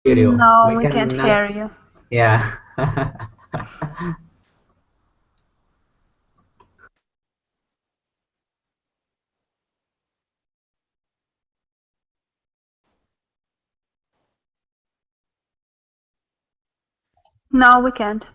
hear you. No, We we can't hear cannot. you. Yeah. No, we can't.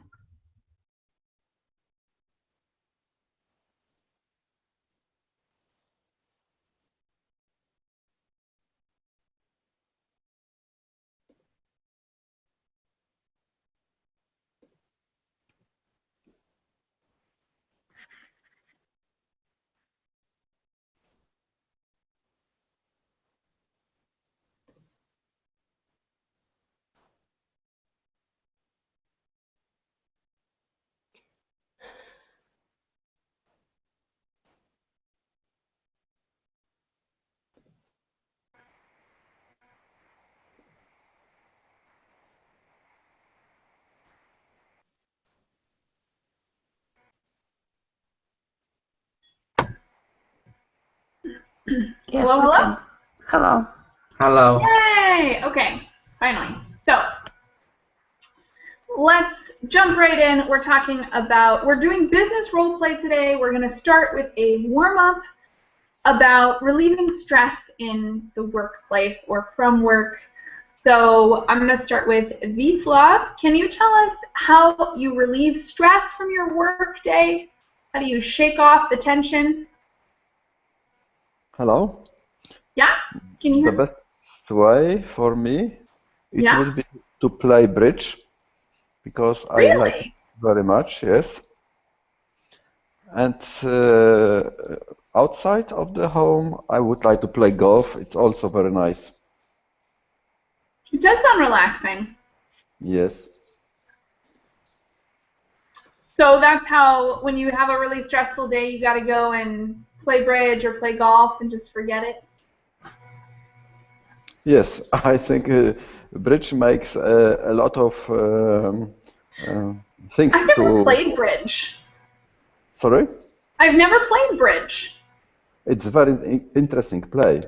Yes, Hello, we hello? can. Hello. Hello. Yay! Okay, finally. So, let's jump right in. We're doing business role play today. We're going to start with a warm up about relieving stress in the workplace or from work. So, I'm going to start with Vislav. Can you tell us how you relieve stress from your work day? How do you shake off the tension? Hello. Yeah? Can you The hear me? best way for me, it Yeah? will be to play bridge because I like it Really? very much, yes. And outside of the home, I would like to play golf. It's also very nice. It does sound relaxing. Yes. So that's how, when you have a really stressful day, you got to go and play bridge or play golf and just forget it. Yes, I think bridge makes a lot of uh, I've things never to. played bridge. Sorry? I've never played bridge. It's very interesting play.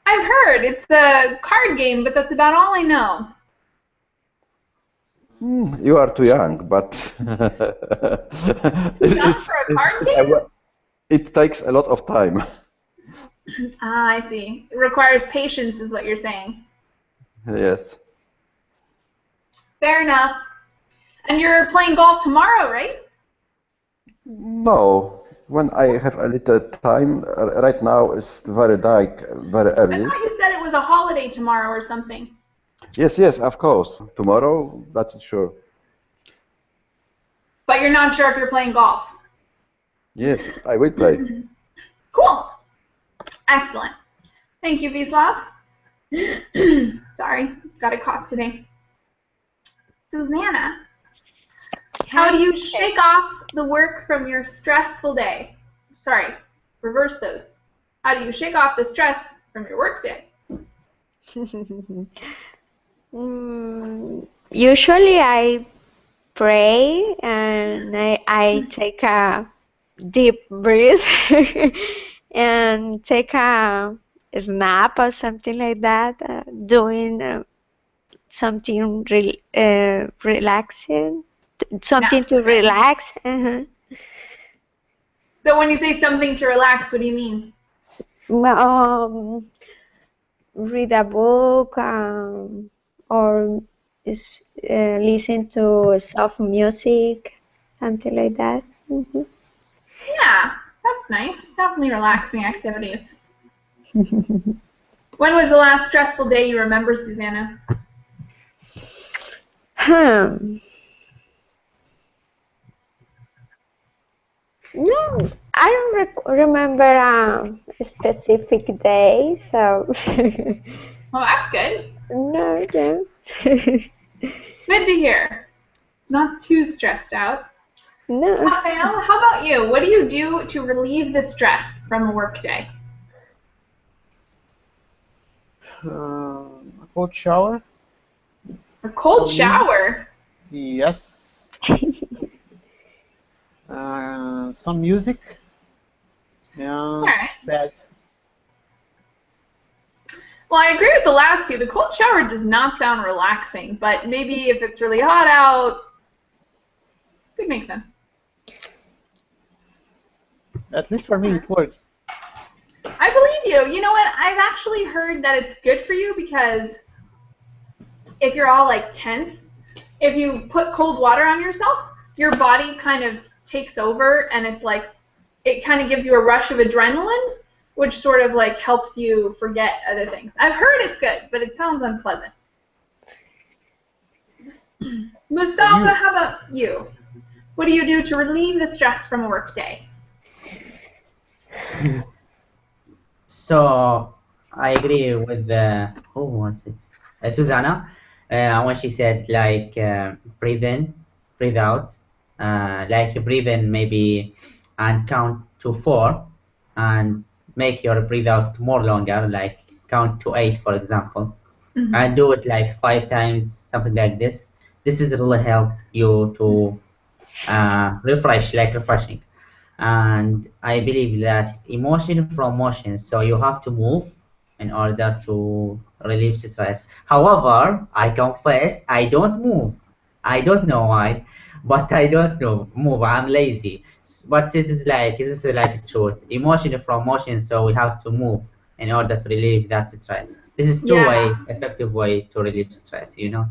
I've heard it's a card game, but that's about all I know. You are too young, but Too young for a card it's game? it takes a lot of time. Ah, I see. It requires patience, is what you're saying. Yes. Fair enough. And you're playing golf tomorrow, right? No, when I have a little time, right now it's very dark, very I early. thought you said it was a holiday tomorrow or something. Yes, yes, of course. Tomorrow, that's sure. But you're not sure if you're playing golf. Yes, I will play. Cool. Excellent. Thank you, Vislav. Sorry, got a cough today. Susanna, how do Hi. you shake off the work from your stressful day? Sorry, reverse those. How do you shake off the stress from your work day? Usually I pray and I take a deep breath and take a snap or something like that, doing something relaxing, something Nap. to Okay. relax. So when you say something to relax, what do you mean? Um, Read a book, or is, listen to soft music, something like that. Yeah, that's nice. Definitely relaxing activities. When was the last stressful day you remember, Susanna? Hmm. No, I don't remember a specific day, so Well, that's good. no, yeah. Good to hear. Not too stressed out. No. Raphael, how about you? What do you do to relieve the stress from a workday? A cold shower, A cold some music, shower. yes, some music, All and right. bed. Well, I agree with the last two. The cold shower does not sound relaxing, but maybe if it's really hot out, it could make sense. At least for me, it works. I believe you. You know what? I've actually heard that it's good for you because if you're all like tense, if you put cold water on yourself, your body kind of takes over and it's like, it kind of gives you a rush of adrenaline, which sort of like helps you forget other things. I've heard it's good, but it sounds unpleasant. Mustafa, how about you? What do you do to relieve the stress from a work day? So I agree with who was it? Susanna, when she said like breathe in, breathe out, like breathe in maybe and count to 4, and make your breathe out more longer, like count to 8, for example, and do it like 5 times, something like this. This is really help you to refresh, like refreshing. And I believe that emotion from motion, so you have to move in order to relieve stress. However, I confess I don't move. I don't know why, but I don't know move. I'm lazy. But this is like truth. Emotion from motion, so we have to move in order to relieve that stress. This is two-way, effective way to relieve stress. You know.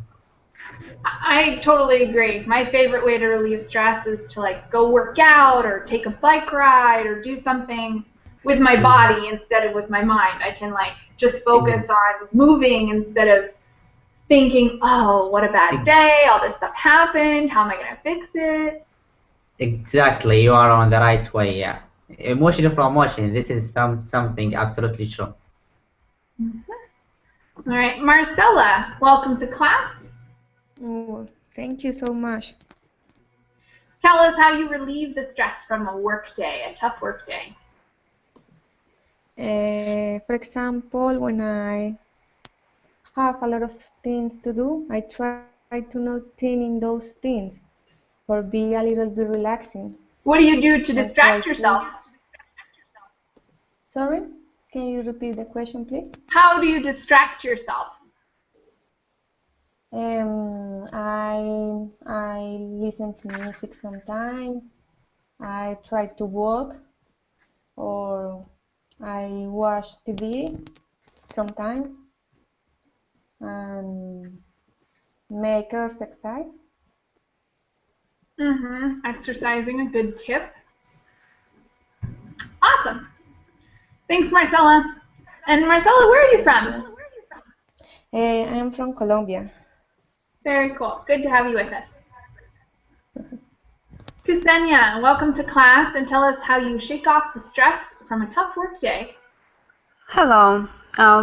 I totally agree. My favorite way to relieve stress is to like go work out or take a bike ride or do something with my body instead of with my mind. I can like just focus on moving instead of thinking, oh, what a bad day, all this stuff happened, how am I going to fix it? Exactly, you are on the right way, yeah. Emotion from motion, this is something absolutely true. All right, Marcella, welcome to class. Oh, thank you so much. Tell us how you relieve the stress from a work day, a tough work day. For example, when I have a lot of things to do, I try to not think in those things or be a little bit relaxing. What do you do to distract yourself? Sorry? Can you repeat the question, please? How do you distract yourself? I listen to music sometimes. I try to walk, or I watch TV sometimes, and make exercise. Exercising, a good tip. Awesome. Thanks, Marcella. And Marcella, where are you from? I am from Colombia. Very cool. Good to have you with us. Ksenia, welcome to class, and tell us how you shake off the stress from a tough work day. Hello.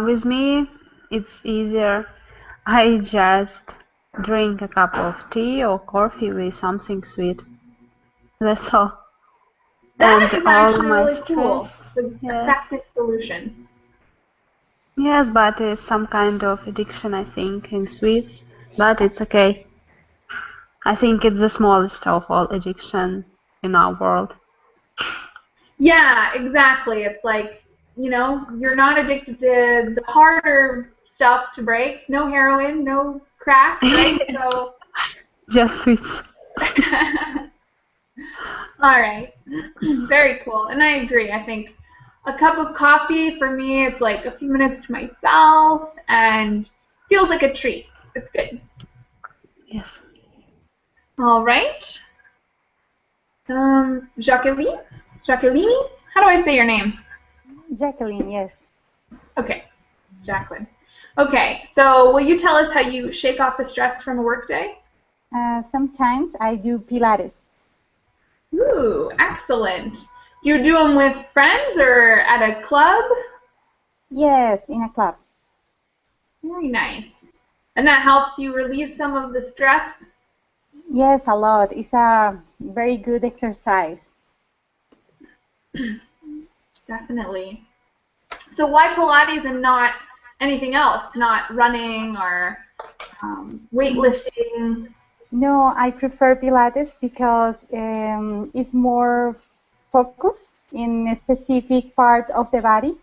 With me, it's easier. I just drink a cup of tea or coffee with something sweet. That's all. That And is all actually my really cool. stress. It's an Yes. effective solution. Yes, but it's some kind of addiction, I think, in sweets. But it's okay. I think it's the smallest of all addiction in our world. Yeah, exactly. It's like, you know, you're not addicted to the harder stuff to break. No heroin, no crack, right? So. Just sweets. All right. Very cool. And I agree. I think a cup of coffee, for me, it's like a few minutes to myself and feels like a treat. It's good. Yes. All right. Jacqueline? Jacqueline? How do I say your name? Jacqueline, yes. Okay. Jacqueline. Okay. So will you tell us how you shake off the stress from a work day? Sometimes I do Pilates. Ooh, excellent. Do you do them with friends or at a club? Yes, in a club. Very nice. And that helps you relieve some of the stress? Yes, a lot. It's a very good exercise. Definitely. So why Pilates and not anything else? Not running or weightlifting? No, I prefer Pilates because it's more focused in a specific part of the body.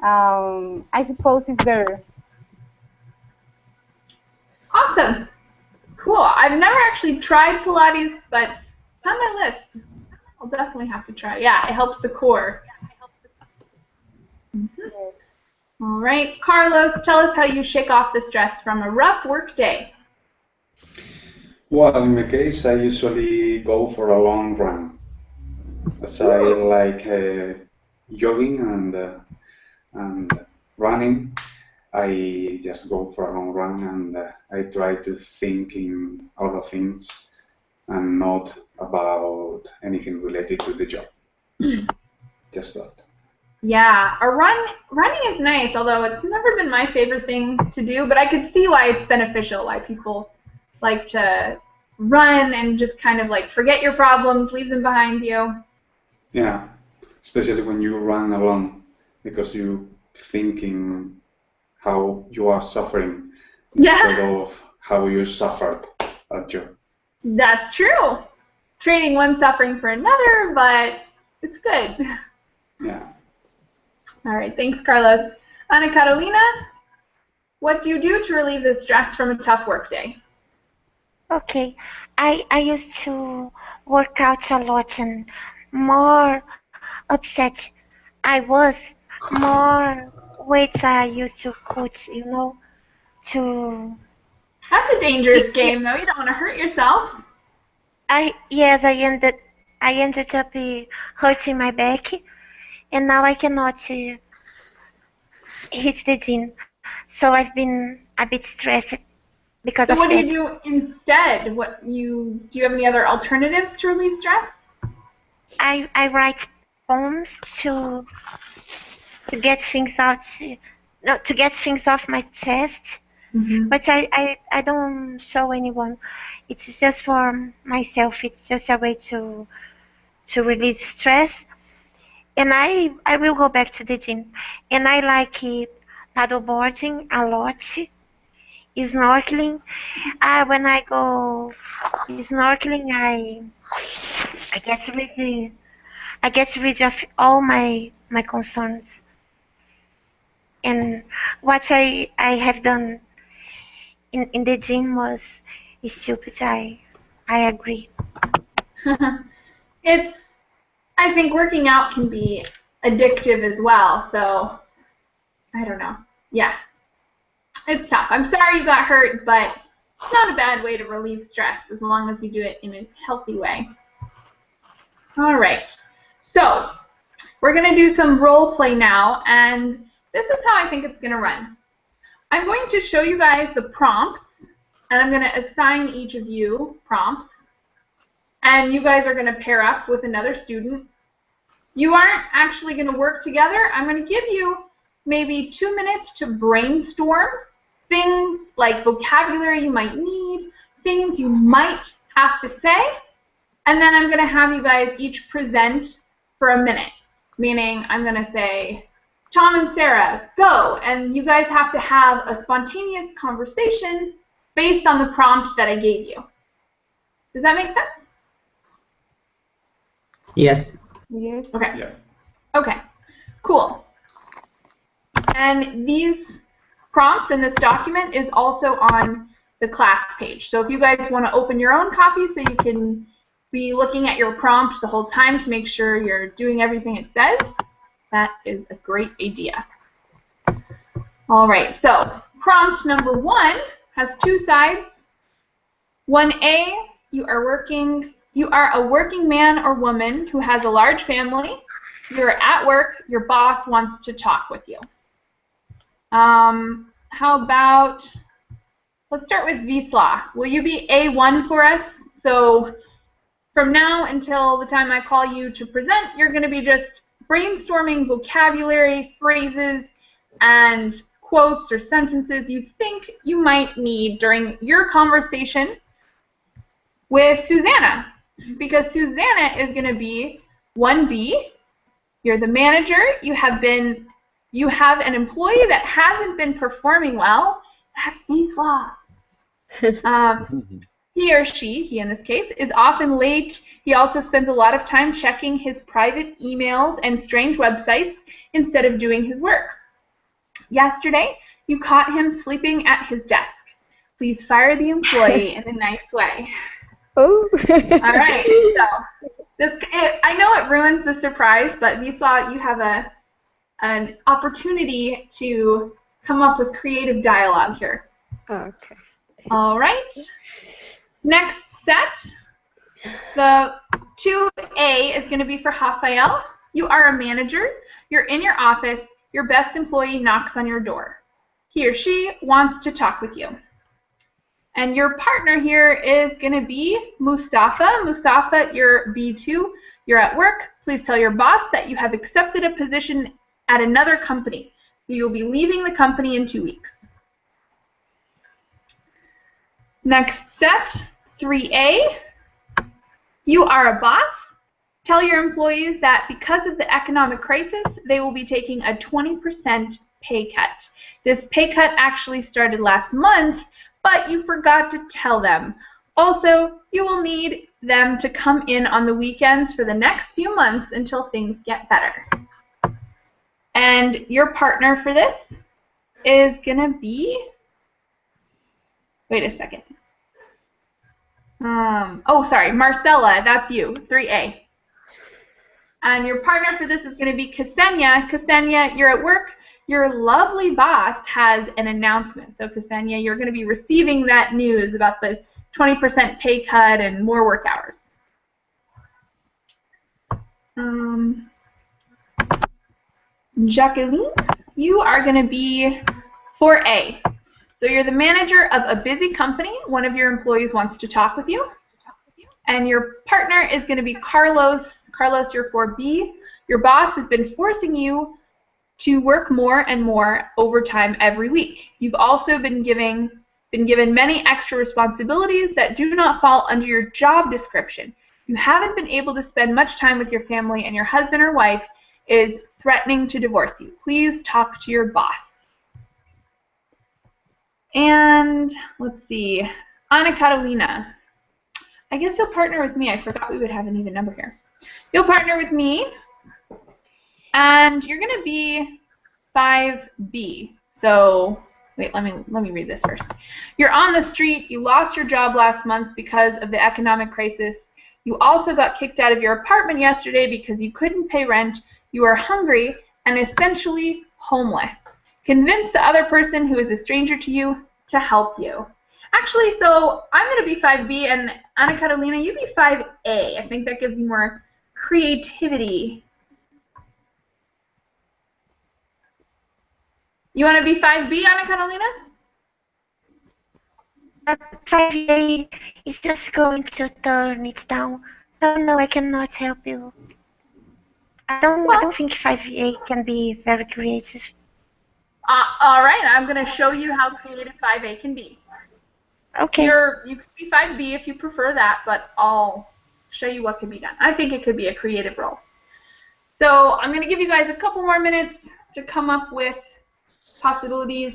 I suppose it's better. Awesome. Cool. I've never actually tried Pilates, but it's on my list. I'll definitely have to try. Yeah, it helps the core. All right, Carlos, tell us how you shake off the stress from a rough work day. Well, in my case, I usually go for a long run, as I like jogging and running. I just go for a long run and I try to think in other things and not about anything related to the job. Just that. Yeah, running is nice, although it's never been my favorite thing to do, but I could see why it's beneficial, why people like to run and just kind of like forget your problems, leave them behind you. Yeah, especially when you run alone, because you thinking how you are suffering instead of how you suffered at job. That's true. Trading one suffering for another, but it's good. Yeah. All right, thanks, Carlos. Ana Carolina, what do you do to relieve the stress from a tough work day? Okay, I used to work out a lot and more upset I was, more weights I used to put, you know, to... That's a dangerous game, though. You don't want to hurt yourself. Yes, I ended up hurting my back, and now I cannot hit the gym. So I've been a bit stressed because of that. So what do you do instead? Do you have any other alternatives to relieve stress? I write poems to get things out, to get things off my chest. Mm-hmm. But I don't show anyone. It's just for myself. It's just a way to release stress. And I will go back to the gym. And I like paddleboarding a lot. Snorkeling. When I go snorkeling, I get rid of all my concerns. And what I have done in the gym was stupid. I agree. I think working out can be addictive as well, so I don't know. Yeah, it's tough. I'm sorry you got hurt, but it's not a bad way to relieve stress as long as you do it in a healthy way. All right, so we're going to do some role play now, and this is how I think it's going to run. I'm going to show you guys the prompts, and I'm going to assign each of you prompts. And you guys are going to pair up with another student. You aren't actually going to work together. I'm going to give you maybe 2 minutes to brainstorm things like vocabulary you might need, things you might have to say, and then I'm going to have you guys each present for a minute, meaning I'm going to say, Tom and Sarah, go, and you guys have to have a spontaneous conversation based on the prompt that I gave you. Does that make sense? Yes. Yes. Okay. Yeah. Okay. Cool. And these prompts in this document is also on the class page. So if you guys want to open your own copy so you can be looking at your prompt the whole time to make sure you're doing everything it says, that is a great idea. All right. So prompt number 1 has 2 sides. 1A, you are a working man or woman who has a large family. You're at work. Your boss wants to talk with you. How about, let's start with Wisla. Will you be A1 for us? So from now until the time I call you to present, you're going to be just brainstorming vocabulary, phrases, and quotes or sentences you think you might need during your conversation with Susanna. Because Susanna is going to be 1B. You're the manager. You have an employee that hasn't been performing well. That's Wisla. He or she, he in this case, is often late. He also spends a lot of time checking his private emails and strange websites instead of doing his work. Yesterday, you caught him sleeping at his desk. Please fire the employee in a nice way. Oh. All right. So I know it ruins the surprise, but Wisla, you have an opportunity to come up with creative dialogue here. Okay. All right. Next set. The 2A is going to be for Rafael. You are a manager. You're in your office. Your best employee knocks on your door. He or she wants to talk with you. And your partner here is going to be Mustafa. Mustafa, you're B2. You're at work. Please tell your boss that you have accepted a position at another company. So you'll be leaving the company in 2 weeks. Next set, 3A. You are a boss. Tell your employees that because of the economic crisis, they will be taking a 20% pay cut. This pay cut actually started last month, but you forgot to tell them. Also, you will need them to come in on the weekends for the next few months until things get better. And your partner for this is going to be, wait a second. Oh, sorry, Marcella, that's you, 3A. And your partner for this is going to be Ksenia. Ksenia, you're at work. Your lovely boss has an announcement. So Ksenia, you're going to be receiving that news about the 20% pay cut and more work hours. Jacqueline, you are going to be 4A. So you're the manager of a busy company. One of your employees wants to talk with you. And your partner is going to be Carlos. Carlos, you're 4B. Your boss has been forcing you to work more and more overtime every week. You've also been given many extra responsibilities that do not fall under your job description. You haven't been able to spend much time with your family, and your husband or wife is threatening to divorce you. Please talk to your boss. And let's see, Ana Catalina. I guess you'll partner with me. I forgot we would have an even number here. You'll partner with me, and you're going to be 5B. So, wait, let me read this first. You're on the street. You lost your job last month because of the economic crisis. You also got kicked out of your apartment yesterday because you couldn't pay rent. You are hungry and essentially homeless. Convince the other person who is a stranger to you to help you. Actually, so I'm going to be 5B, and Ana Catalina, you be 5A. I think that gives you more creativity. You want to be 5B, Ana Catalina? 5A is just going to turn it down. Oh no, I cannot help you. I don't think 5A can be very creative. All right, I'm going to show you how creative 5A can be. Okay. You can be 5B if you prefer that, but I'll show you what can be done. I think it could be a creative role. So I'm going to give you guys a couple more minutes to come up with possibilities,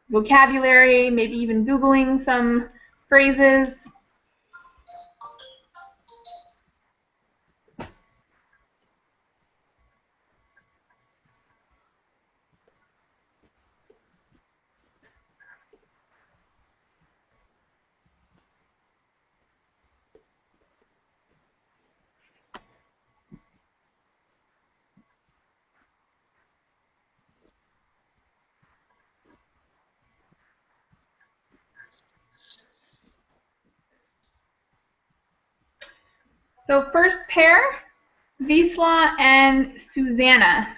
vocabulary, maybe even Googling some phrases. So first pair, Wisla and Susanna.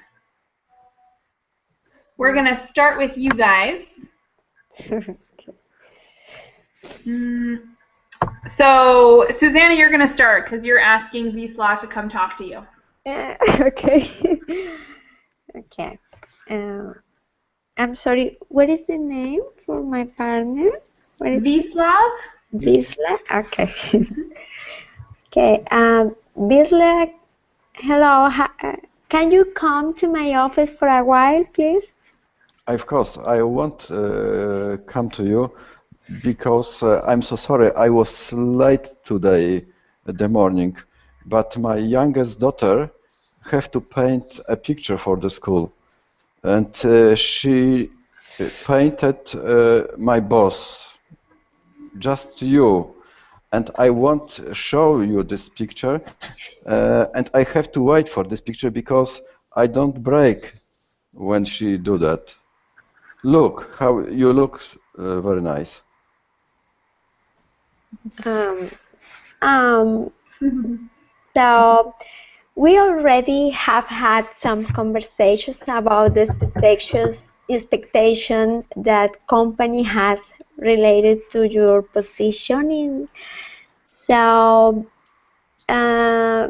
We're going to start with you guys. So Susanna, you're going to start because you're asking Wisla to come talk to you. Okay. Okay. I'm sorry, what is the name for my partner? Wisla. Wisla? Okay. Okay, Wisla, hello. Can you come to my office for a while, please? Of course, I won't come to you because I'm so sorry. I was late today in the morning, but my youngest daughter have to paint a picture for the school. and she painted my boss, just you. And I won't show you this picture, and I have to wait for this picture because I don't break when she do that. Look how you look, very nice. Um, so we already have had some conversations about the expectation that company has related to your positioning. So I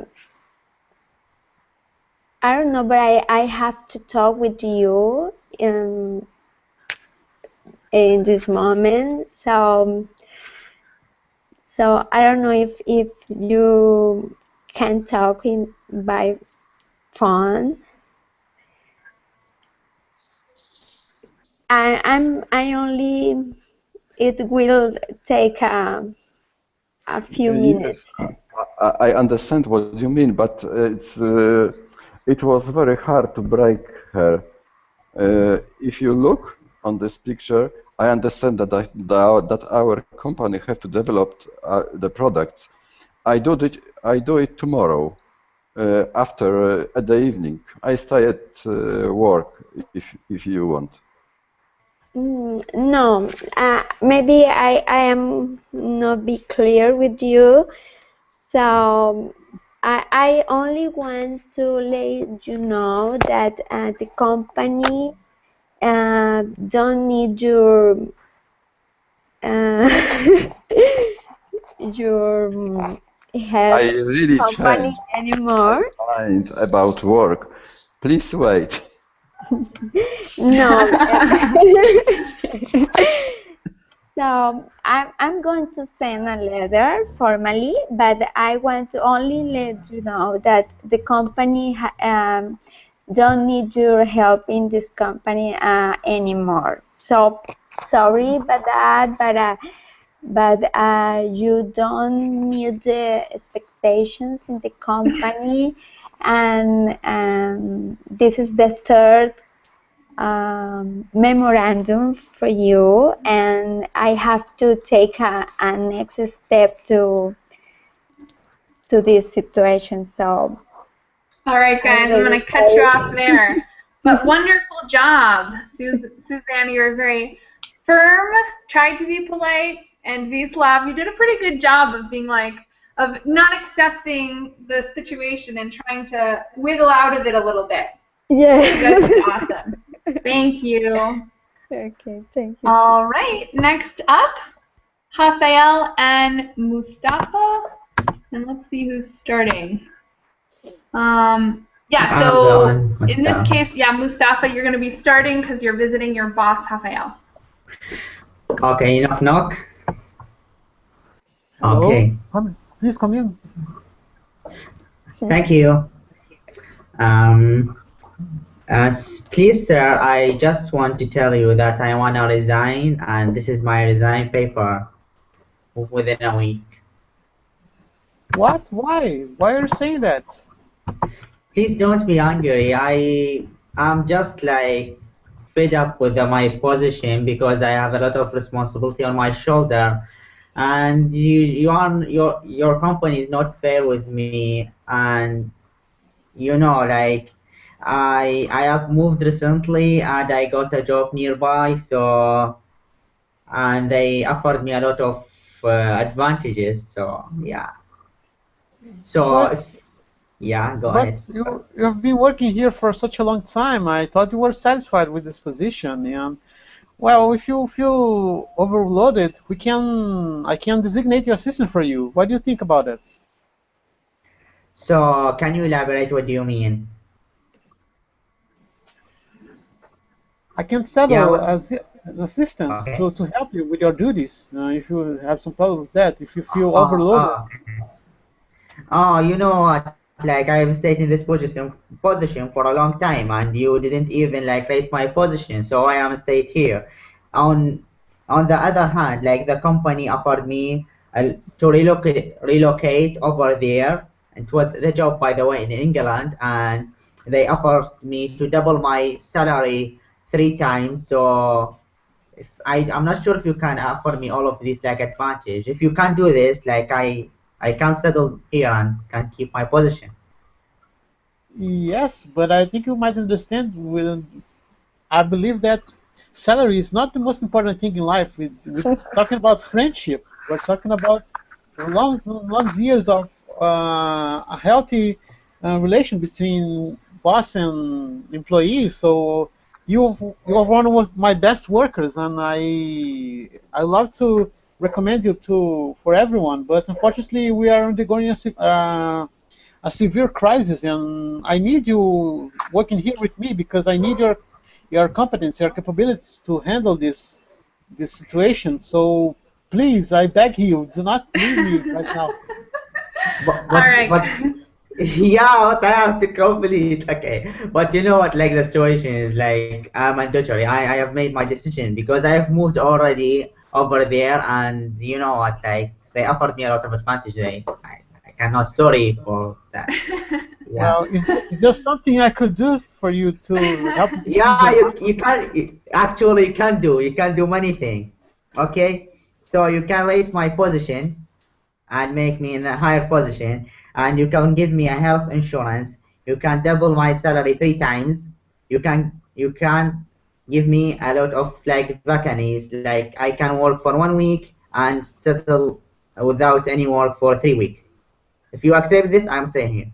don't know, but I have to talk with you in this moment. So I don't know if you can talk by phone. I only, it will take a few minutes. Yes, I understand what you mean, but it was very hard to break her. If you look on this picture, I understand that our company have to develop the products. I do it tomorrow after at the evening. I stay at work if you want. No, maybe I am not be clear with you. So I only want to let you know that the company don't need your your help I really company changed anymore. my mind about work. Please wait. No. So I'm going to send a letter formally, but I want to only let you know that the company don't need your help in this company anymore. So sorry about that, but you don't meet the expectations in the company, and this is the third memorandum for you, and I have to take a next step to this situation. So all right, guys, I'm going to cut you off there. But wonderful job, Suzanne. You were very firm, tried to be polite, and Vislav, you did a pretty good job of being like, of not accepting the situation and trying to wiggle out of it a little bit. Yeah. You guys did awesome. Thank you. Okay, thank you. All right, next up, Rafael and Mustafa. And let's see who's starting. Yeah, so in this case, yeah, Mustafa, you're going to be starting because you're visiting your boss, Rafael. Okay, knock knock. Hello? Okay. Please come in. Thank you. Please, sir, I just want to tell you that I want to resign, and this is my resign paper within a week. What? Why? Why are you saying that? Please don't be angry. I'm just like fed up with my position because I have a lot of responsibility on my shoulder, and your company is not fair with me, and you know, like I have moved recently and I got a job nearby, so and they offered me a lot of advantages. So yeah. So yeah, go ahead. But you have been working here for such a long time. I thought you were satisfied with this position. And well, if you feel overloaded, I can designate the assistant for you. What do you think about it? So can you elaborate? What do you mean? I can settle as an assistant to help you with your duties. If you have some problem with that, if you feel overloaded. Oh, you know what? Like I've stayed in this position for a long time, and you didn't even like raise my position, so I am stayed here. On the other hand, like the company offered me to relocate over there. It was the job, by the way, in England, and they offered me to double my salary 3 times. So if I'm not sure if you can offer me all of these like advantage. If you can't do this, like I can settle here and can keep my position. Yes, but I think you might understand. I believe that salary is not the most important thing in life. We're talking about friendship. We're talking about long years of a healthy relation between boss and employee. So you're one of my best workers, and I love to recommend you to for everyone. But unfortunately, we are undergoing a severe crisis, and I need you working here with me because I need your competence, your capabilities to handle this situation. So please, I beg you, do not leave me right now. All right. But yeah, what I have to complete. Okay, but you know what? Like the situation is like mandatory. I have made my decision because I have moved already over there, and you know what? Like they offered me a lot of advantage. I cannot sorry for that. Yeah. Well, is there something I could do for you to help you? Yeah, you can actually you can do many things. Okay, so you can raise my position and make me in a higher position, and you can give me a health insurance. You can double my salary 3 times. You can give me a lot of like vacancies. Like I can work for 1 week and settle without any work for 3 weeks. If you accept this, I'm staying here.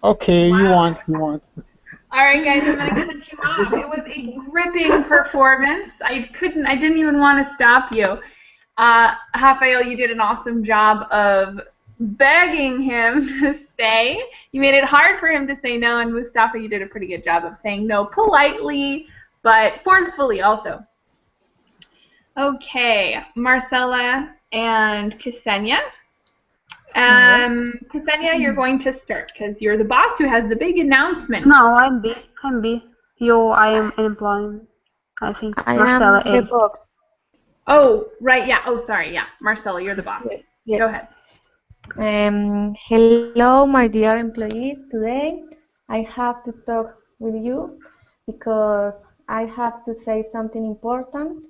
Okay, you want. All right, guys, I'm going to cut you off. It was a gripping performance. I didn't even want to stop you. Rafael, you did an awesome job of begging him to stay. You made it hard for him to say no, and Mustafa, you did a pretty good job of saying no politely, but forcefully also. Okay, Marcella and Ksenia. Ksenia, you're going to start because you're the boss who has the big announcement. No, I'm B. I am employee. I think Marcella am the A. boss. Oh, right, yeah. Oh, sorry, yeah. Marcella, you're the boss. Yes. Go ahead. Hello, my dear employees. Today I have to talk with you because I have to say something important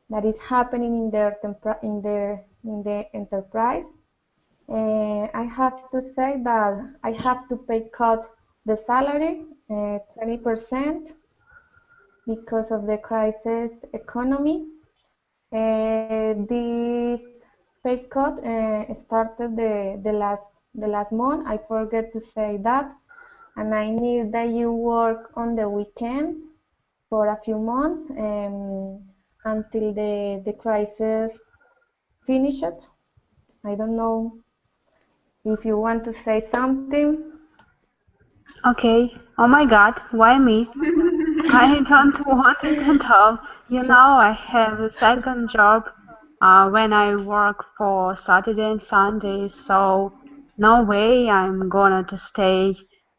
that is happening in the enterprise. I have to say that I have to cut the salary 20% because of the crisis economy. This pay cut started the last month. I forget to say that, and I need that you work on the weekends for a few months until the crisis finishes. I don't know if you want to say something. Okay. Oh my God, why me? I don't want it at all. You know, I have a second job when I work for Saturday and Sunday, so no way I'm gonna to stay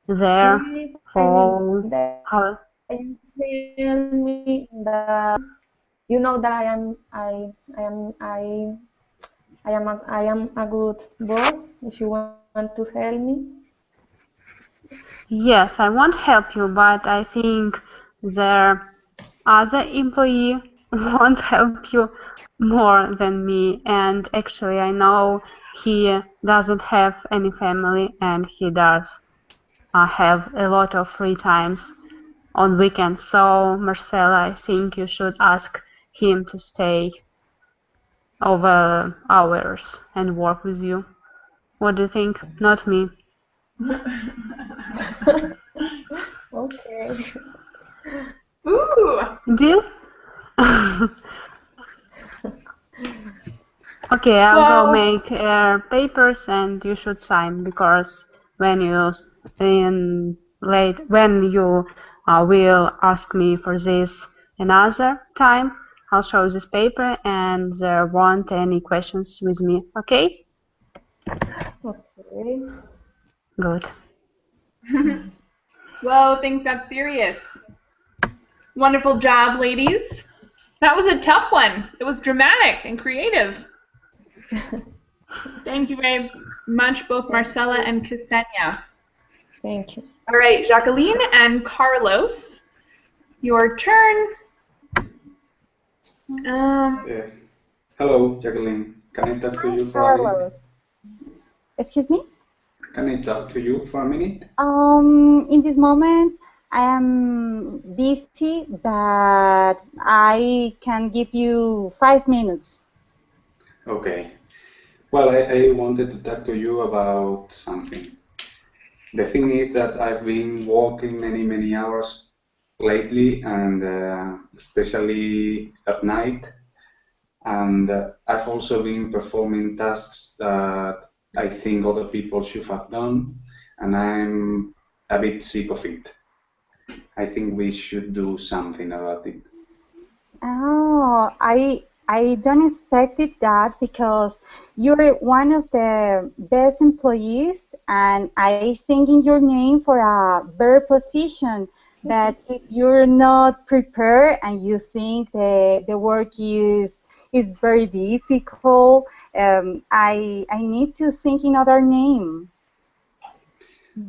there Please, for how? you tell me that you know that I am a good boss. If you want to help me. Yes, I won't help you, but I think the other employee won't help you more than me. And actually, I know he doesn't have any family, and he does have a lot of free times on weekends. So, Marcella, I think you should ask him to stay over hours and work with you. What do you think? Not me. Okay. Ooh. Deal? Okay, I'll go make papers and you should sign because when you will ask me for this another time, I'll show this paper and there won't any questions with me. Okay? Okay. Good. Whoa, things got serious. Wonderful job, ladies. That was a tough one. It was dramatic and creative. Thank you very much, both Marcella and Ksenia. Thank you. All right, Jacqueline and Carlos, your turn. Hello, Jacqueline. Can I talk to Hi, you for a minute? Carlos. Excuse me? Can I talk to you for a minute? In this moment, I am busy, but I can give you 5 minutes. Okay. Well, I wanted to talk to you about something. The thing is that I've been working many hours lately, and especially at night, and I've also been performing tasks that I think other people should have done, and I'm a bit sick of it. I think we should do something about it. Oh, I don't expect it that because you're one of the best employees, and I think in your name for a better position. But if you're not prepared and you think the work is very difficult, I need to think in other name.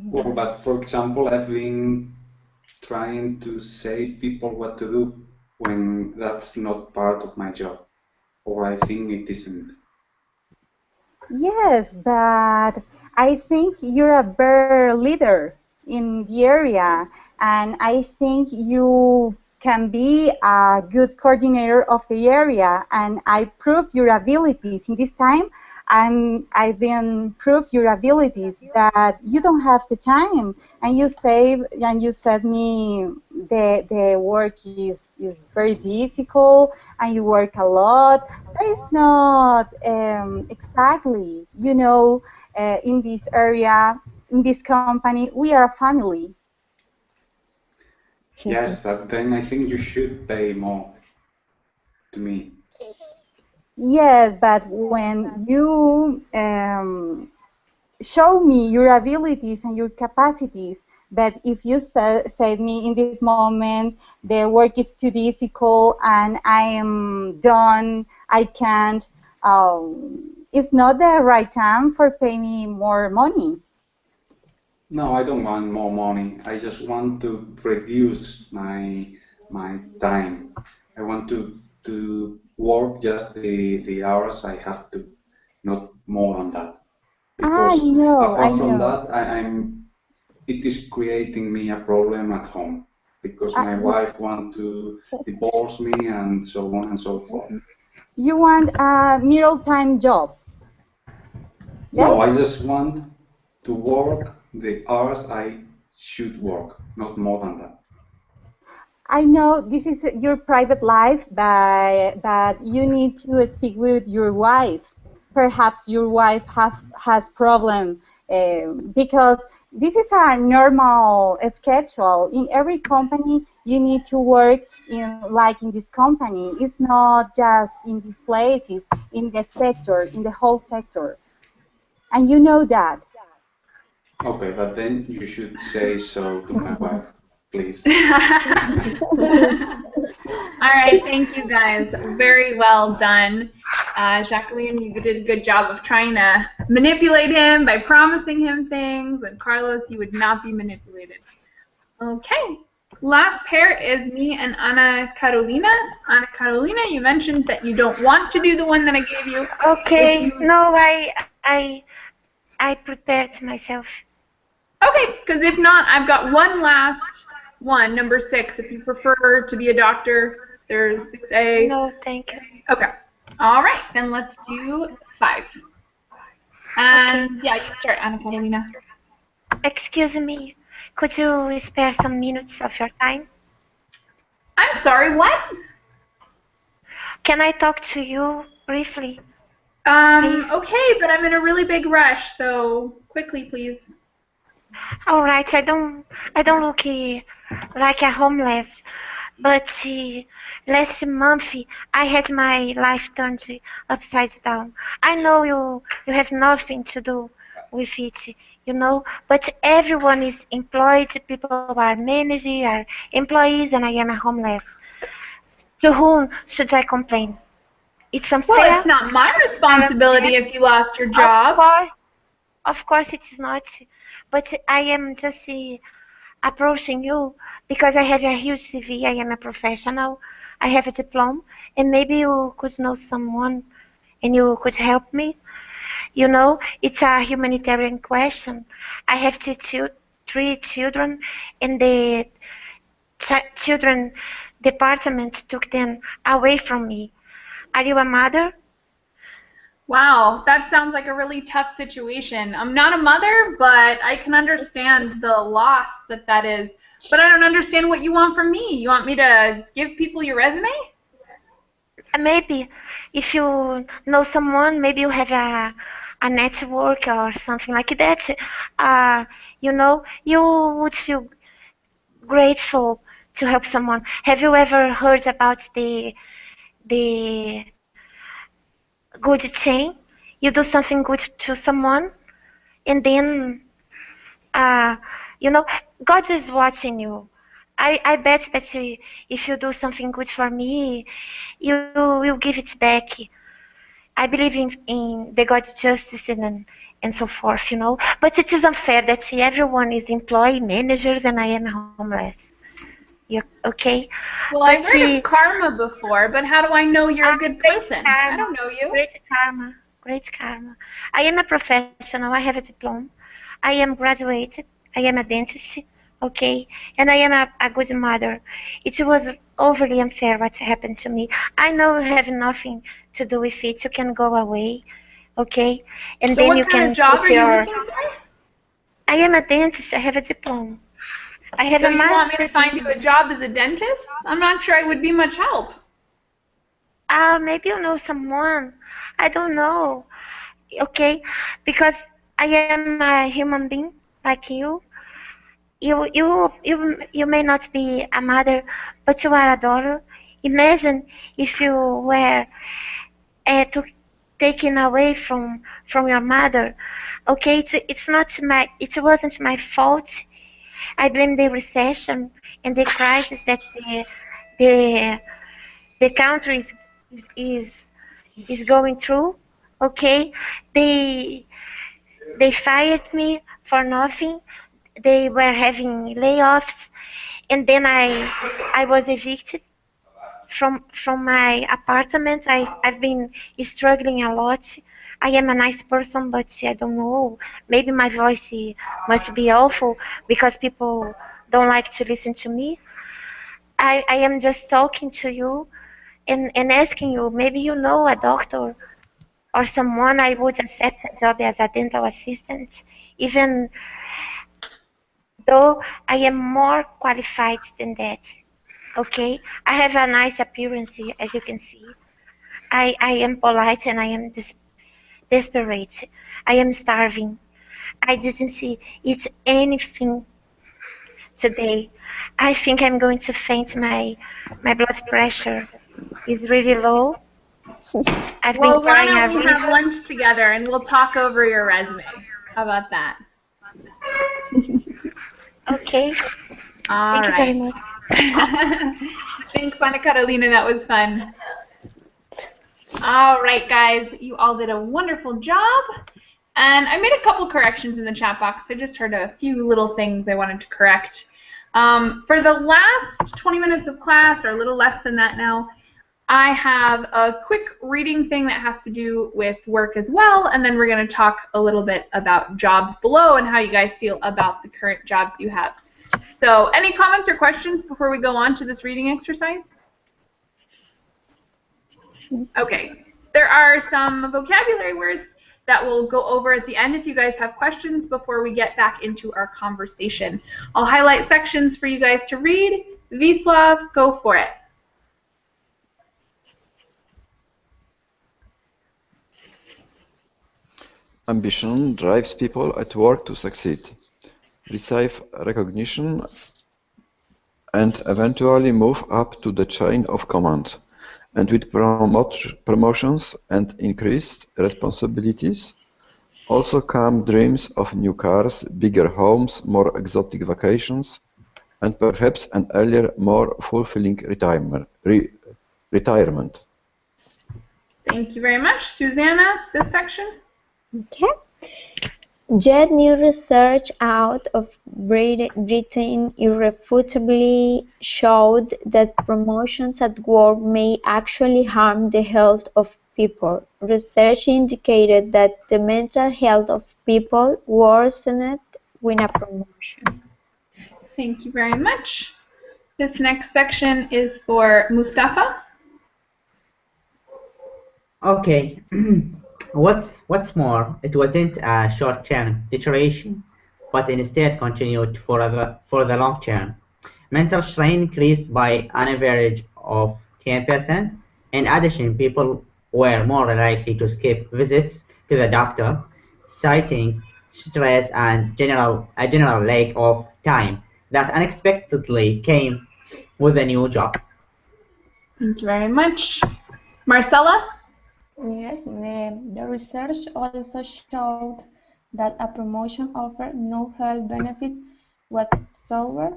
Well, but for example, I've been trying to say people what to do when that's not part of my job, or I think it isn't. Yes, but I think you're a better leader in the area, and I think you can be a good coordinator of the area, and I prove your abilities. In this time, I've been prove your abilities, but you don't have the time, and you said me the work is very difficult, and you work a lot. That is not exactly, in this area, in this company, we are a family. Yes, but then I think you should pay more to me. Yes, but when you show me your abilities and your capacities, but if you say me in this moment the work is too difficult and I am done, I can't, it's not the right time for pay me more money. No, I don't want more money. I just want to reduce my time. I want to work just the hours I have to, not more than that. I Because know, I apart from know. that, it is creating me a problem at home because my wife wants to divorce me and so on and so forth. You want a middle time job? No, Yes? I just want to work the hours I should work, not more than that. I know this is your private life, but you need to speak with your wife. Perhaps your wife has problem because this is a normal schedule. In every company, you need to work like in this company. It's not just in these places, in the sector, in the whole sector. And you know that. Okay, but then you should say so to my wife, please. All right, thank you guys. Very well done. Jacqueline, you did a good job of trying to manipulate him by promising him things, and Carlos, you would not be manipulated. Okay, last pair is me and Ana Carolina. Ana Carolina, you mentioned that you don't want to do the one that I gave you. Okay, no, I prepared myself. Okay, because if not, I've got one last one, number 6. If you prefer to be a doctor, there's 6A. No, thank you. Okay. All right, then let's do 5. And yeah, you start, Ana Carolina. Excuse me, could you spare some minutes of your time? I'm sorry, what? Can I talk to you briefly? Okay, but I'm in a really big rush, so quickly, please. All right, I don't look like a homeless, but last month I had my life turned upside down. I know you have nothing to do with it, but everyone is employed, people are managers, are employees, and I am a homeless. To whom should I complain? It's unfair. Well, it's not my responsibility if you lost your job. Of course it is not. But I am just approaching you because I have a huge CV. I am a professional. I have a diploma, and maybe you could know someone and you could help me. You know, it's a humanitarian question. I have three children, and the children department took them away from me. Are you a mother? Wow, that sounds like a really tough situation. I'm not a mother, but I can understand the loss that is. But I don't understand what you want from me. You want me to give people your resume? Maybe if you know someone, maybe you have a network or something like that. You know, you would feel grateful to help someone. Have you ever heard about the good chain? You do something good to someone, and then you know, God is watching you. I bet that if you do something good for me, you will give it back. I believe in the God justice and so forth, you know. But it is unfair that everyone is employee managers and I am homeless. You okay? Well, I've heard of karma before, but how do I know you're a good person? I don't know you. Great karma. Great karma. I am a professional. I have a diploma. I am graduated. I am a dentist. Okay? And I am a good mother. It was overly unfair what happened to me. I know you have nothing to do with it. You can go away. Okay? And So then what you kind can of job put are you your... looking for? I am a dentist. I have a diploma. I have So a you want me to master's find you a degree. job as a dentist? I'm not sure I would be much help. Maybe you know someone. I don't know. Okay? Because I am a human being like you. You may not be a mother, but you are a daughter. Imagine if you were taken away from your mother. Okay, it wasn't my fault. I blame the recession and the crisis that the the country is is going through. Okay, they they fired me for nothing. They were having layoffs, and then I was evicted from my apartment. I've been struggling a lot. I am a nice person, but I don't know. Maybe my voice must be awful because people don't like to listen to me. I am just talking to you and asking you. Maybe you know a doctor or someone. I would accept a job as a dental assistant, even though I am more qualified than that. Okay, I have a nice appearance, as you can see. I am polite and I am desperate. I am starving. I didn't eat anything today. I think I'm going to faint. My blood pressure is really low. I've been Well, why crying a don't we have river. lunch together and we'll talk over your resume? How about that? Okay. All Thank you very right. much. Thanks, Ana Carolina. That was fun. All right, guys. You all did a wonderful job. And I made a couple corrections in the chat box. I just heard a few little things I wanted to correct. For the last 20 minutes of class, or a little less than that now, I have a quick reading thing that has to do with work as well, and then we're going to talk a little bit about jobs below and how you guys feel about the current jobs you have. So, any comments or questions before we go on to this reading exercise? Okay. There are some vocabulary words that we'll go over at the end if you guys have questions before we get back into our conversation. I'll highlight sections for you guys to read. Vislav, go for it. Ambition drives people at work to succeed, receive recognition, and eventually move up to the chain of command. And with promotions and increased responsibilities, also come dreams of new cars, bigger homes, more exotic vacations, and perhaps an earlier, more fulfilling retirement. Thank you very much. Susanna, this section? Okay. Yet new research out of Britain irrefutably showed that promotions at work may actually harm the health of people. Research indicated that the mental health of people worsened with a promotion. Thank you very much. This next section is for Mustafa. Okay. What's more, it wasn't a short-term deterioration, but instead continued for the long term. Mental strain increased by an average of 10%. In addition, people were more likely to skip visits to the doctor, citing stress and a general lack of time that unexpectedly came with a new job. Thank you very much. Marcella? Yes, the research also showed that a promotion offered no health benefits whatsoever.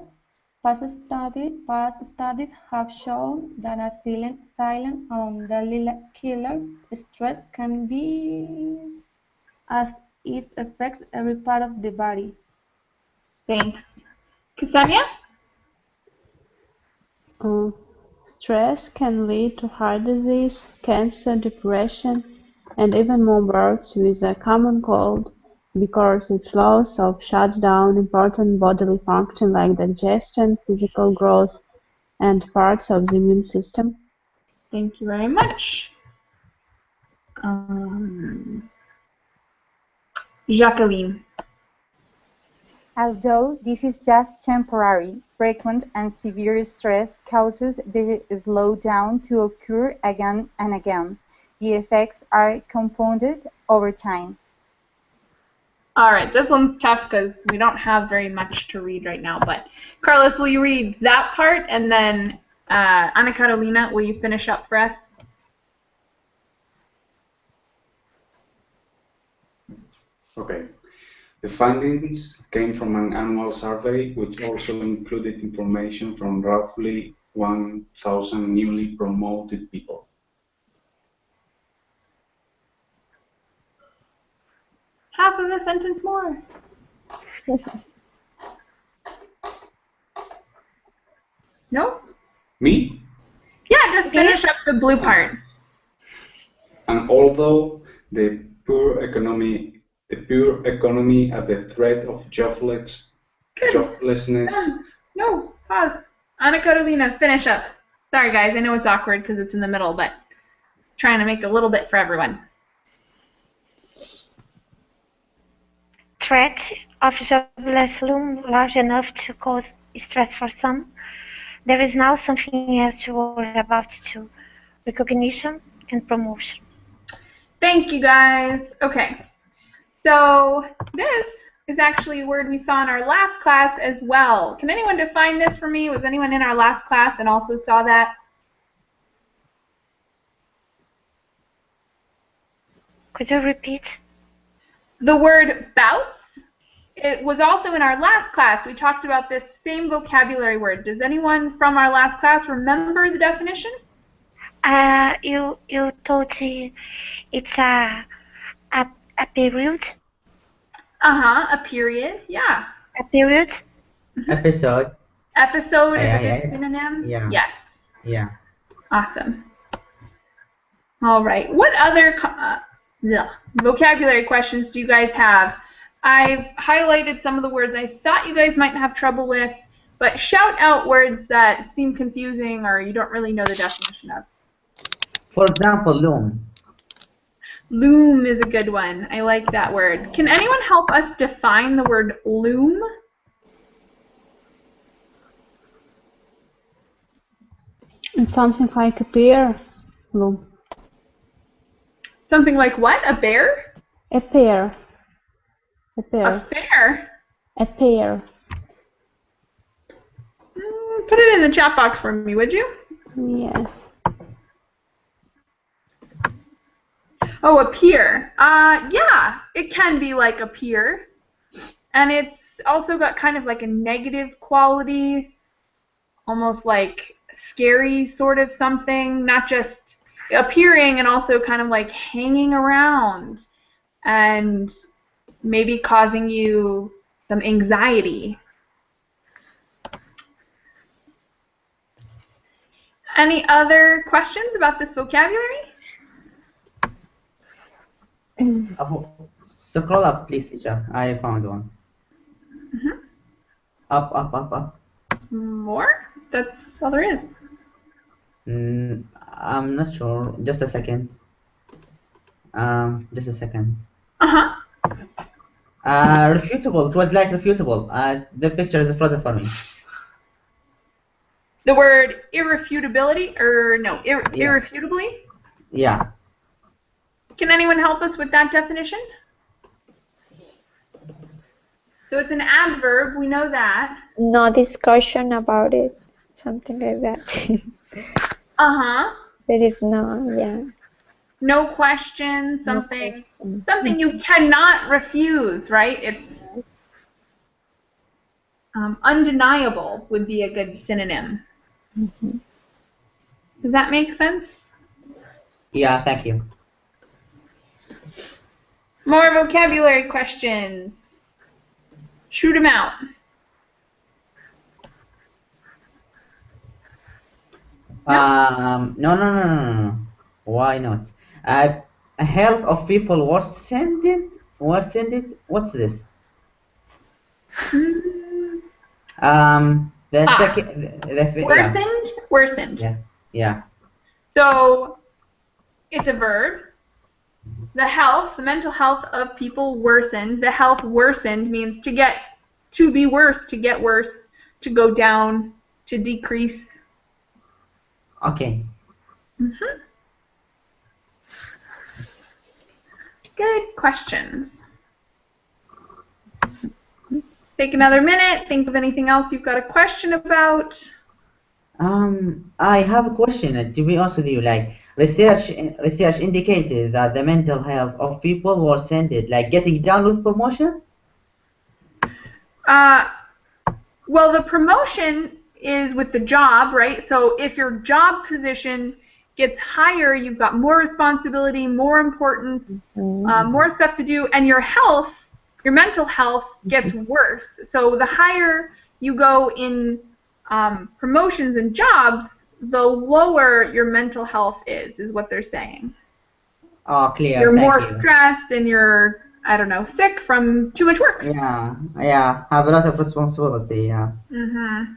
Past studies have shown that a silent deadly killer, stress, can be as it affects every part of the body. Thanks. Ksenia? Stress can lead to heart disease, cancer, depression, and even more births with a common cold because it slows or shuts down important bodily function like digestion, physical growth, and parts of the immune system. Thank you very much. Jacqueline. Although this is just temporary, frequent and severe stress causes the slowdown to occur again and again. The effects are compounded over time. All right, this one's tough because we don't have very much to read right now, but Carlos, will you read that part, and then Ana Carolina, will you finish up for us? Okay. The findings came from an annual survey which also included information from roughly 1,000 newly promoted people. Half of a sentence more. No? Me? Yeah, just finish up the blue part. And although the poor economy at the threat of joblessness. No, pause. Ana Carolina, finish up. Sorry guys, I know it's awkward because it's in the middle, but trying to make a little bit for everyone. Threat of jobless loom large enough to cause stress for some. There is now something else to worry about too: recognition and promotion. Thank you guys. Okay, so this is actually a word we saw in our last class as well. Can anyone define this for me? Was anyone in our last class and also saw that? Could you repeat? The word bouts. It was also in our last class. We talked about this same vocabulary word. Does anyone from our last class remember the definition? You told it's a period. A period. Yeah. A period. Episode. Episode is a good synonym. Yeah. Yes. Yeah. Awesome. All right. What other vocabulary questions do you guys have? I've highlighted some of the words I thought you guys might have trouble with, but shout out words that seem confusing or you don't really know the definition of. For example, loom. Loom is a good one. I like that word. Can anyone help us define the word loom? It's something like a pear. Loom. Something like what? A bear? A pear. A pear. A fair? A pear. Put it in the chat box for me, would you? Yes. Oh, a peer. Yeah, it can be like a peer. And it's also got kind of like a negative quality, almost like scary sort of something, not just appearing and also kind of like hanging around. And maybe causing you some anxiety. Any other questions about this vocabulary? Scroll up, please, teacher. I found one. Mm-hmm. Up, up, up, up. More? That's all there is. I'm not sure. Just a second. Just a second. Uh-huh. Refutable. It was like refutable. The picture is frozen for me. The word irrefutability, or no, irrefutably? Yeah. Can anyone help us with that definition? So it's an adverb, we know that. No discussion about it, something like that. Uh-huh. There is no, yeah. No question, something you cannot refuse, right? It's undeniable would be a good synonym. Mm-hmm. Does that make sense? Yeah, thank you. More vocabulary questions. Shoot them out. No. Why not? Health of people worsened. Worsened. What's this? The second. Worsened. Yeah. So it's a verb. The mental health of people worsened. The health worsened means to be worse, to get worse, to go down, to decrease. Okay. Mm-hmm. Good questions. Take another minute. Think of anything else you've got a question about. I have a question. To be honest with you, like research indicated that the mental health of people worsened, like getting down with promotion. Well, the promotion is with the job, right? So if your job position gets higher, you've got more responsibility, more importance, more stuff to do, and your health, your mental health gets worse. So the higher you go in promotions and jobs, the lower your mental health is what they're saying. Oh, clear. You're more Thank you. stressed and you're, I don't know, sick from too much work. Yeah. Have a lot of responsibility. Yeah. Mm-hmm.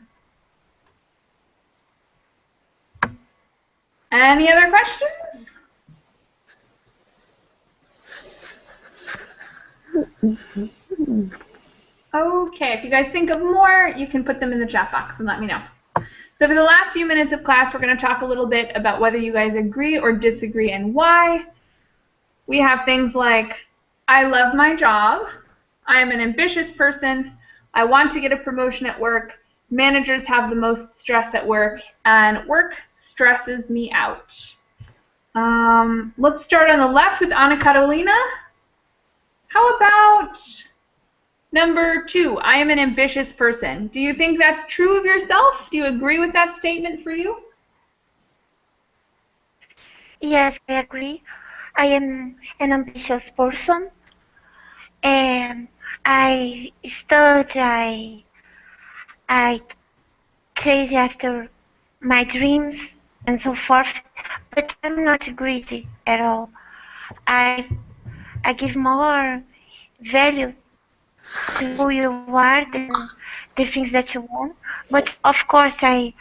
Any other questions? Okay, if you guys think of more, you can put them in the chat box and let me know. So for the last few minutes of class, we're going to talk a little bit about whether you guys agree or disagree and why. We have things like, I love my job, I am an ambitious person, I want to get a promotion at work, managers have the most stress at work, and work stresses me out. Let's start on the left with Ana Carolina. How about number 2, I am an ambitious person. Do you think that's true of yourself? Do you agree with that statement for you? Yes, I agree. I am an ambitious person, and I study, I chase after my dreams and so forth, but I'm not greedy at all. I give more value to who you are than the things that you want. But of course, I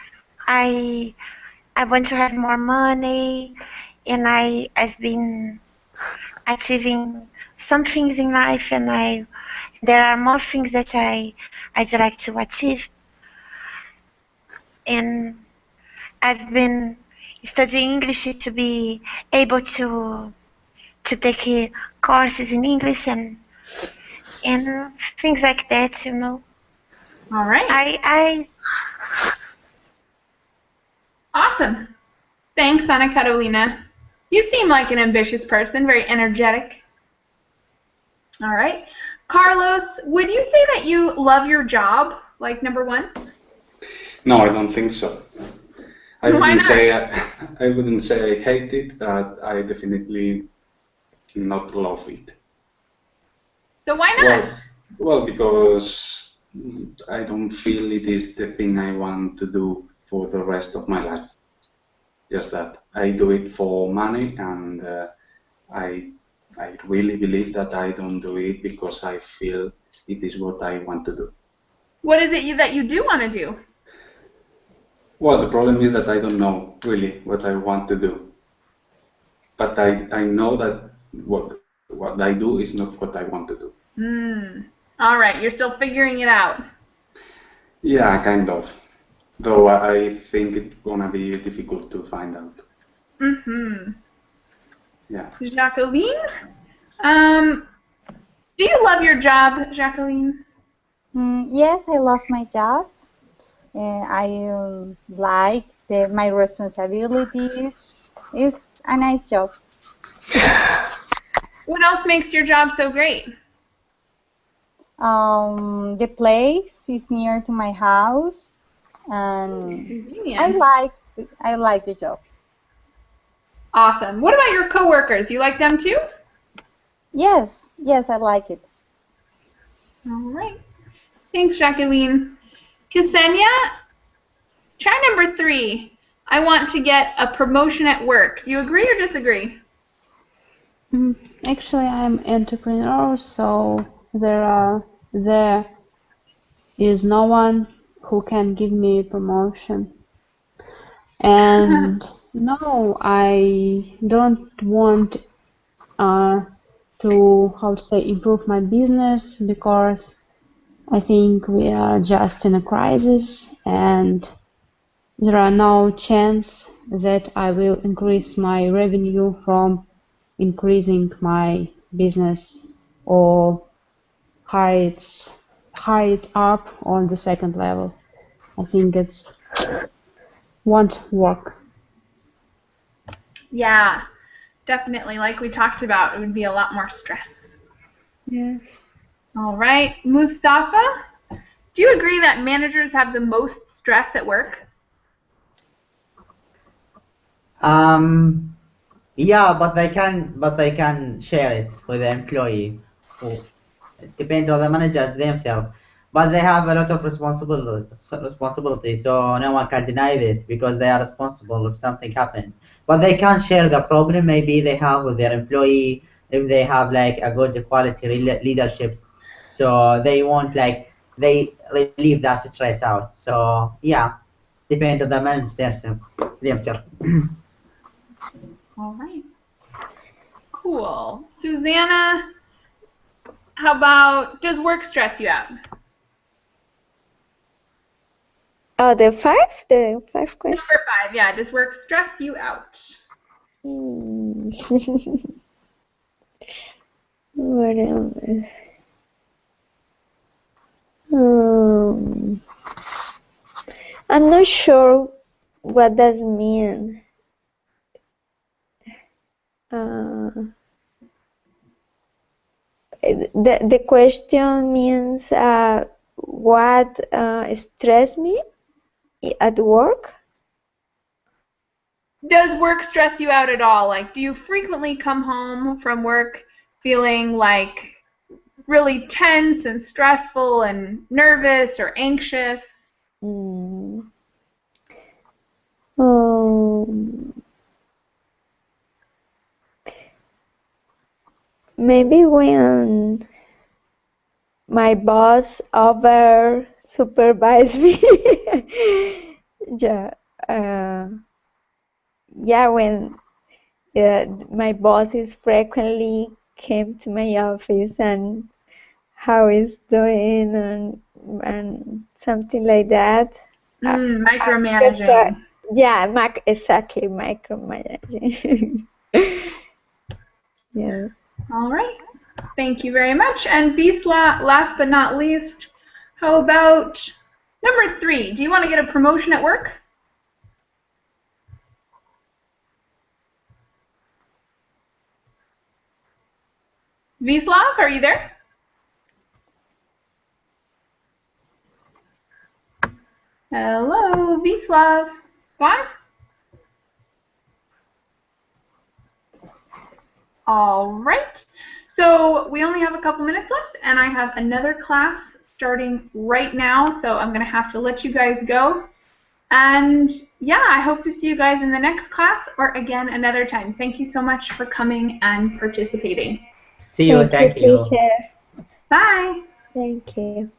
want to have more money, and I've been achieving some things in life, and there are more things that I'd like to achieve. And I've been studying English to be able to take courses in English and things like that, you know. All right. Awesome. Thanks, Ana Carolina. You seem like an ambitious person, very energetic. All right. Carlos, would you say that you love your job, like number 1? No, I don't think so. I Why wouldn't say I hate it, but I definitely not love it. So why not? Well, because I don't feel it is the thing I want to do for the rest of my life. Just that I do it for money, and I really believe that I don't do it because I feel it is what I want to do. What is it that you do want to do? Well, the problem is that I don't know really what I want to do. But I know that what I do is not what I want to do. All right, you're still figuring it out. Yeah, kind of. Though I think it's gonna be difficult to find out. Yeah. Jacqueline, do you love your job, Jacqueline? Yes, I love my job. I like my responsibilities. It's a nice job. What else makes your job so great? The place is near to my house, and Convenient. I like the job. Awesome. What about your coworkers? You like them too? Yes, I like it. All right. Thanks, Jacqueline. Ksenia, try number 3. I want to get a promotion at work. Do you agree or disagree? Actually, I'm entrepreneur, so there is no one who can give me promotion. And no, I don't want to, how to say, improve my business, because I think we are just in a crisis and there are no chance that I will increase my revenue from increasing my business or high it up on the second level. I think it won't work. Yeah, definitely. Like we talked about, it would be a lot more stress. Yes. All right. Mustafa, do you agree that managers have the most stress at work? Yeah, but they can share it with the employee. It depends on the managers themselves. But they have a lot of responsibility, so no one can deny this because they are responsible if something happens. But they can't share the problem maybe they have with their employee if they have like a good quality leaderships. So they won't they relieve that stress out. So yeah, depend on the managers themselves. All right. Cool. Susanna, how about, does work stress you out? Oh, the 5 questions. Number 5, yeah. Does work stress you out? What else? I'm not sure what does mean. The question means what stress me at work? Does work stress you out at all? Like, do you frequently come home from work feeling like really tense and stressful and nervous or anxious? Maybe when my boss over supervise me. When my bosses frequently came to my office and how is doing and something like that. Micromanaging. Exactly, micromanaging. Yes. All right. Thank you very much. And Bisla, last but not least, how about number 3? Do you want to get a promotion at work? Vislav, are you there? Hello, Vislav. Why? All right. So we only have a couple minutes left, and I have another class starting right now, so I'm going to have to let you guys go. And yeah, I hope to see you guys in the next class or again another time. Thank you so much for coming and participating. See you. Thank you. Teacher. Bye. Thank you.